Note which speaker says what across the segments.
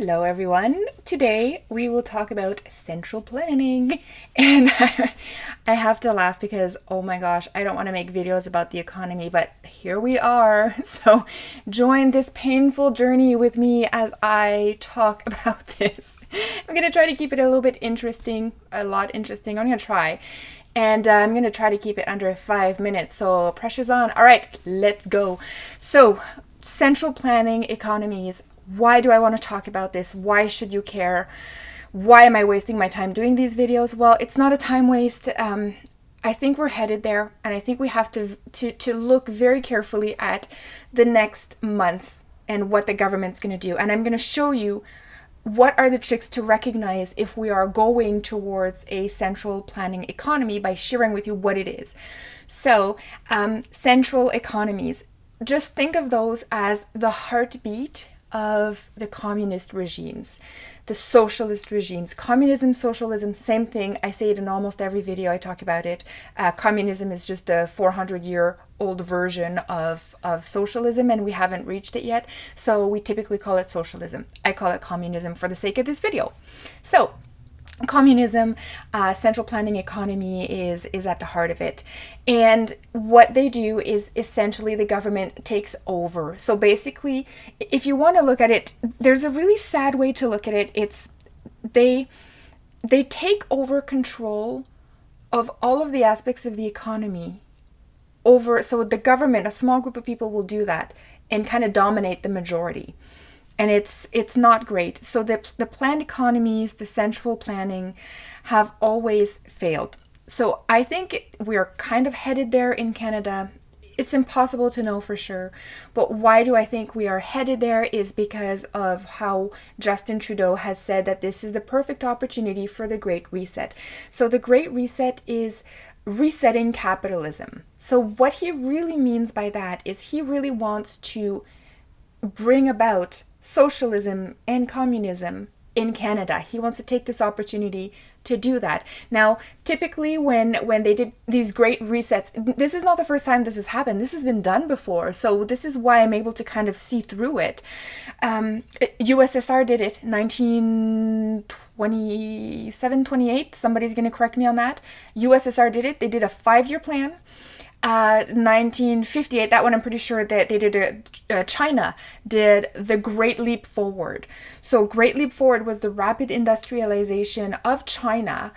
Speaker 1: Hello everyone. Today we will talk about central planning. And I have to laugh because, oh my gosh, I don't want to make videos about the economy, but here we are. So join this painful journey with me as I talk about this. I'm going to try to keep it a little bit interesting, a lot interesting. I'm going to try. And I'm going to try to keep it under 5 minutes. So pressure's on. All right, let's go. So central planning economies. Why do I want to talk about this? Why should you care? Why am I wasting my time doing these videos? Well, it's not a time waste. I think we're headed there, and I think we have to look very carefully at the next months and what the government's going to do. And I'm going to show you what are the tricks to recognize if we are going towards a central planning economy by sharing with you what it is. So, central economies, just think of those as the heartbeat of the communist regimes, the socialist regimes. Communism, socialism, same thing. I say it in almost every video I talk about it. Communism is just a 400-year-old version of socialism, and we haven't reached it yet. So we typically call it socialism. I call it communism for the sake of this video. So communism, central planning economy is at the heart of it. And what they do is essentially the government takes over. So basically, if you want to look at it, there's a really sad way to look at it. It's they take over control of all of the aspects of the economy over. So the government, a small group of people will do that and kind of dominate the majority. And it's not great. So the planned economies, the central planning have always failed. So I think we're kind of headed there in Canada. It's impossible to know for sure. But why do I think we are headed there is because of how Justin Trudeau has said that this is the perfect opportunity for the Great Reset. So the Great Reset is resetting capitalism. So what he really means by that is he really wants to bring about socialism and communism in Canada. He wants to take this opportunity to do that. Now, typically when they did these great resets, this is not the first time this has happened. This has been done before. So this is why I'm able to kind of see through it. USSR did it 1927, 28. Somebody's going to correct me on that. USSR did it. They did a 5-year plan. 1958, that one I'm pretty sure that they did, China did the Great Leap Forward. So Great Leap Forward was the rapid industrialization of China,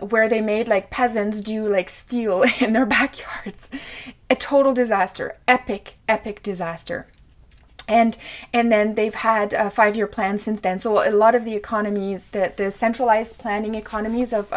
Speaker 1: where they made like peasants do like steel in their backyards. A total disaster, epic disaster. And then they've had a 5-year plan since then. So a lot of the economies, the centralized planning economies of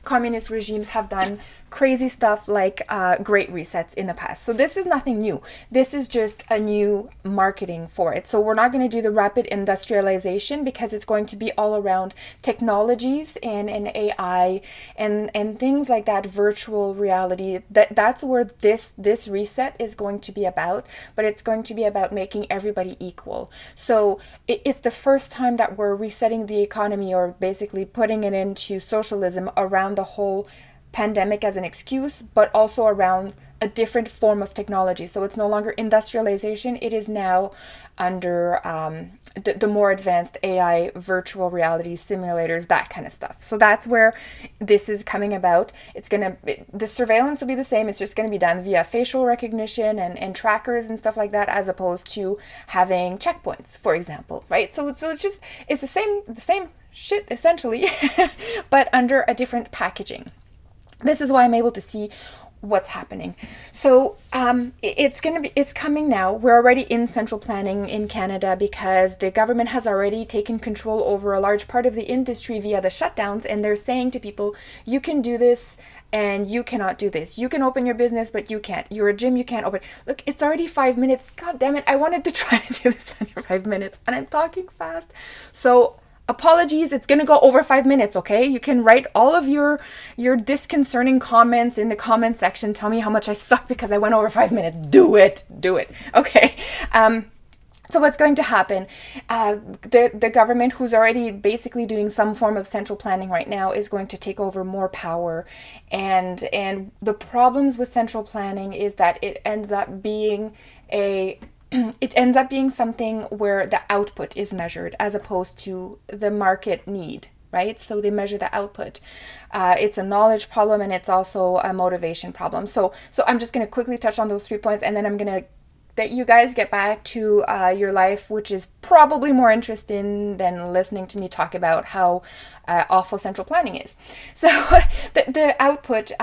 Speaker 1: communist regimes have done crazy stuff like great resets in the past. So this is nothing new. This is just a new marketing for it. So we're not going to do the rapid industrialization because it's going to be all around technologies and AI and things like that, virtual reality. That's where this reset is going to be about, but it's going to be about making everybody equal. So it's the first time that we're resetting the economy, or basically putting it into socialism, around the whole pandemic as an excuse, but also around a different form of technology. So it's no longer industrialization. It is now under the more advanced AI, virtual reality, simulators, that kind of stuff. So that's where this is coming about. The surveillance will be the same. It's just going to be done via facial recognition and trackers and stuff like that, as opposed to having checkpoints, for example, right? So it's the same shit essentially, but under a different packaging. This is why I'm able to see what's happening. So it's coming now. We're already in central planning in Canada because the government has already taken control over a large part of the industry via the shutdowns, and they're saying to people, you can do this and you cannot do this. You can open your business, but you can't. You're a gym, you can't open. Look, it's already 5 minutes. God damn it. I wanted to try to do this under 5 minutes and I'm talking fast. So apologies, it's going to go over 5 minutes, okay? You can write all of your disconcerting comments in the comment section. Tell me how much I suck because I went over 5 minutes. Do it. Okay. So what's going to happen? The government, who's already basically doing some form of central planning right now, is going to take over more power. And the problems with central planning is that it ends up being a it ends up being something where the output is measured as opposed to the market need, right? So they measure the output. It's a knowledge problem, and it's also a motivation problem. So I'm just going to quickly touch on those 3 points, and then I'm going to that you guys get back to your life, which is probably more interesting than listening to me talk about how awful central planning is. So the output,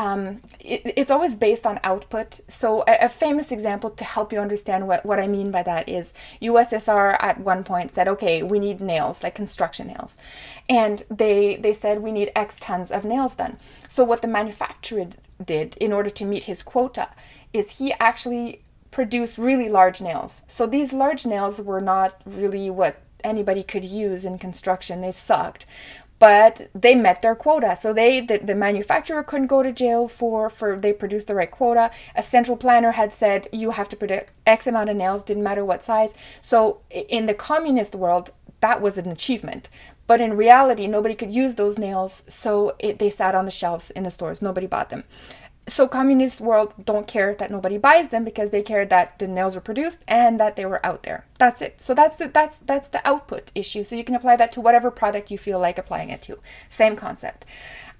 Speaker 1: it's always based on output. So a famous example to help you understand what I mean by that is USSR at one point said, okay, we need nails, like construction nails. And they said we need X tons of nails done. So what the manufacturer did in order to meet his quota is he actually produce really large nails. So these large nails were not really what anybody could use in construction. They sucked, but they met their quota. So the manufacturer couldn't go to jail for they produced the right quota. A central planner had said you have to produce X amount of nails, didn't matter what size. So in the communist world, that was an achievement. But in reality, nobody could use those nails, so they sat on the shelves in the stores. Nobody bought them. So communist world don't care that nobody buys them because they care that the nails were produced and that they were out there. That's it. So that's the output issue. So you can apply that to whatever product you feel like applying it to. Same concept.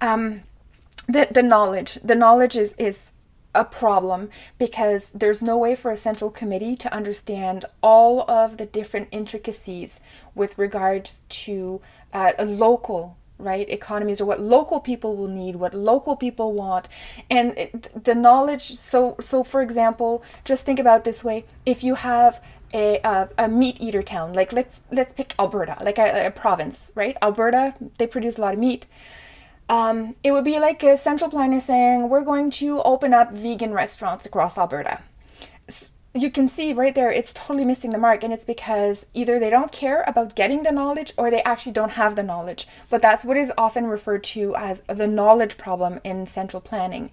Speaker 1: The knowledge is a problem because there's no way for a central committee to understand all of the different intricacies with regards to a local, right, economies, or what local people will need, what local people want, and the knowledge. So for example, just think about it this way: if you have a meat eater town, like let's pick Alberta, like a province, right? Alberta, they produce a lot of meat. It would be like a central planner saying, we're going to open up vegan restaurants across Alberta. You can see right there, it's totally missing the mark. And it's because either they don't care about getting the knowledge or they actually don't have the knowledge. But that's what is often referred to as the knowledge problem in central planning.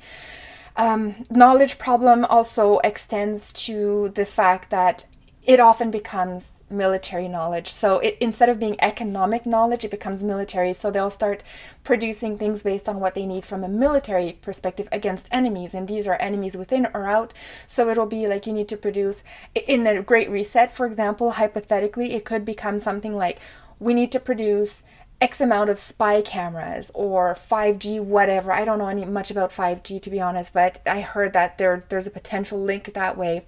Speaker 1: Knowledge problem also extends to the fact that it often becomes military knowledge. So instead of being economic knowledge, it becomes military. So they'll start producing things based on what they need from a military perspective against enemies. And these are enemies within or out. So it'll be like you need to produce, in the Great Reset, for example, hypothetically, it could become something like we need to produce X amount of spy cameras or 5G, whatever. I don't know much about 5G, to be honest, but I heard that there's a potential link that way.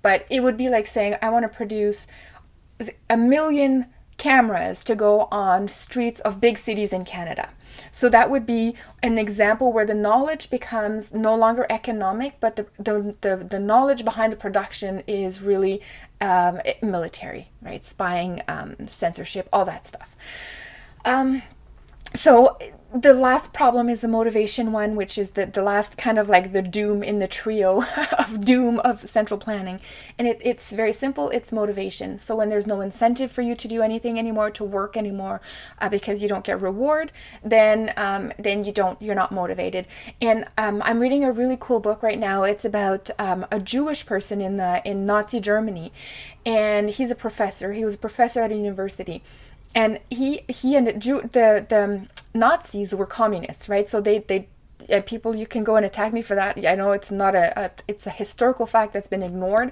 Speaker 1: But it would be like saying, I want to produce 1 million cameras to go on streets of big cities in Canada. So that would be an example where the knowledge becomes no longer economic, but the knowledge behind the production is really military, right? Spying, censorship, all that stuff. So the last problem is the motivation one, which is the last kind of like the doom in the trio of doom of central planning. And it's very simple. It's motivation. So when there's no incentive for you to do anything anymore, to work anymore, because you don't get reward, then you're not motivated. And I'm reading a really cool book right now. It's about a Jewish person in Nazi Germany, and he's a professor. He was a professor at a university. And he and the Nazis were communists, right? So they people, you can go and attack me for that. I know it's not it's a historical fact that's been ignored,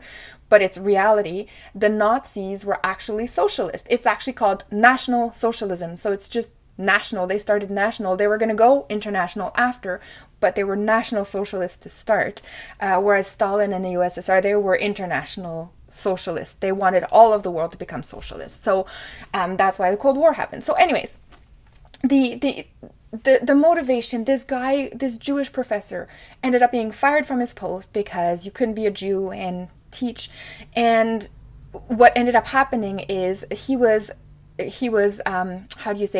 Speaker 1: but it's reality. The Nazis were actually socialist. It's actually called National Socialism. So it's just national. They started national. They were going to go international after, but they were National Socialists to start. Whereas Stalin and the USSR, they were international socialists. They wanted all of the world to become socialist. So that's why the Cold War happened. So anyways, the motivation, this Jewish professor ended up being fired from his post because you couldn't be a Jew and teach. And what ended up happening is he was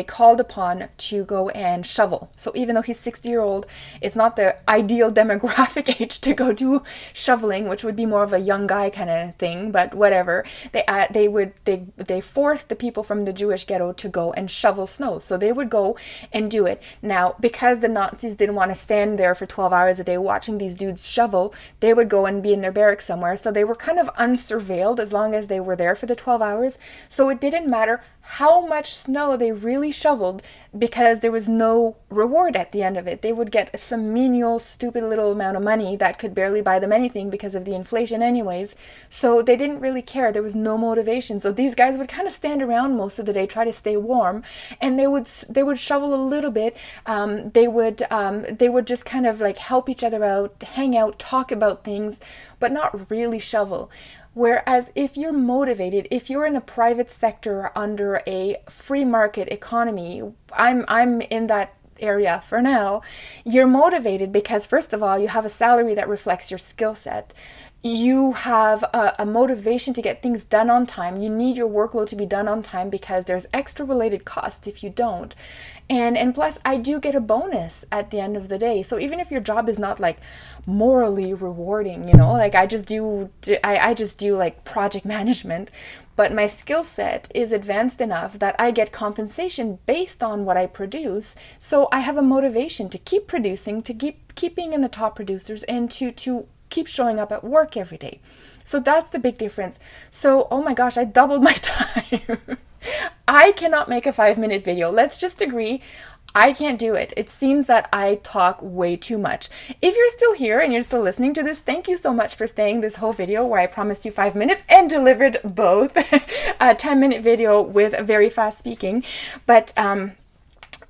Speaker 1: called upon to go and shovel. So even though he's 60-year-old, it's not the ideal demographic age to go do shoveling, which would be more of a young guy kind of thing, but whatever. They forced the people from the Jewish ghetto to go and shovel snow. So they would go and do it. Now, because the Nazis didn't want to stand there for 12 hours a day watching these dudes shovel, they would go and be in their barracks somewhere. So they were kind of unsurveilled as long as they were there for the 12 hours. So it didn't matter how much snow they really shoveled because there was no reward at the end of it. They would get some menial, stupid little amount of money that could barely buy them anything because of the inflation anyways. So they didn't really care. There was no motivation. So these guys would kind of stand around most of the day, try to stay warm, and they would shovel a little bit. They would just kind of like help each other out, hang out, talk about things, but not really shovel. Whereas if you're motivated, if you're in a private sector under a free market economy, I'm in that area for now, you're motivated because first of all, you have a salary that reflects your skill set. You have a motivation to get things done on time. You need your workload to be done on time because there's extra related costs if you don't. And plus I do get a bonus at the end of the day. So even if your job is not like morally rewarding, like I just do like project management, but my skill set is advanced enough that I get compensation based on what I produce. So I have a motivation to keep producing, to keep being in the top producers, and to keep showing up at work every day. So that's the big difference. So, oh my gosh, I doubled my time. I cannot make a 5-minute video. Let's just agree. I can't do it. It seems that I talk way too much. If you're still here and you're still listening to this, thank you so much for staying this whole video where I promised you 5 minutes and delivered both a 10-minute video with very fast speaking. But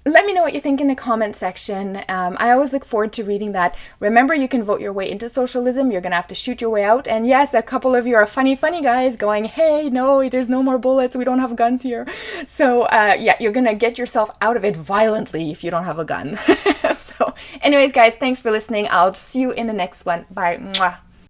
Speaker 1: let me know what you think in the comment section. I always look forward to reading that. Remember, you can vote your way into socialism. You're going to have to shoot your way out. And yes, a couple of you are funny guys going, hey, no, there's no more bullets. We don't have guns here. So yeah, you're going to get yourself out of it violently if you don't have a gun. So anyways, guys, thanks for listening. I'll see you in the next one. Bye. Mwah.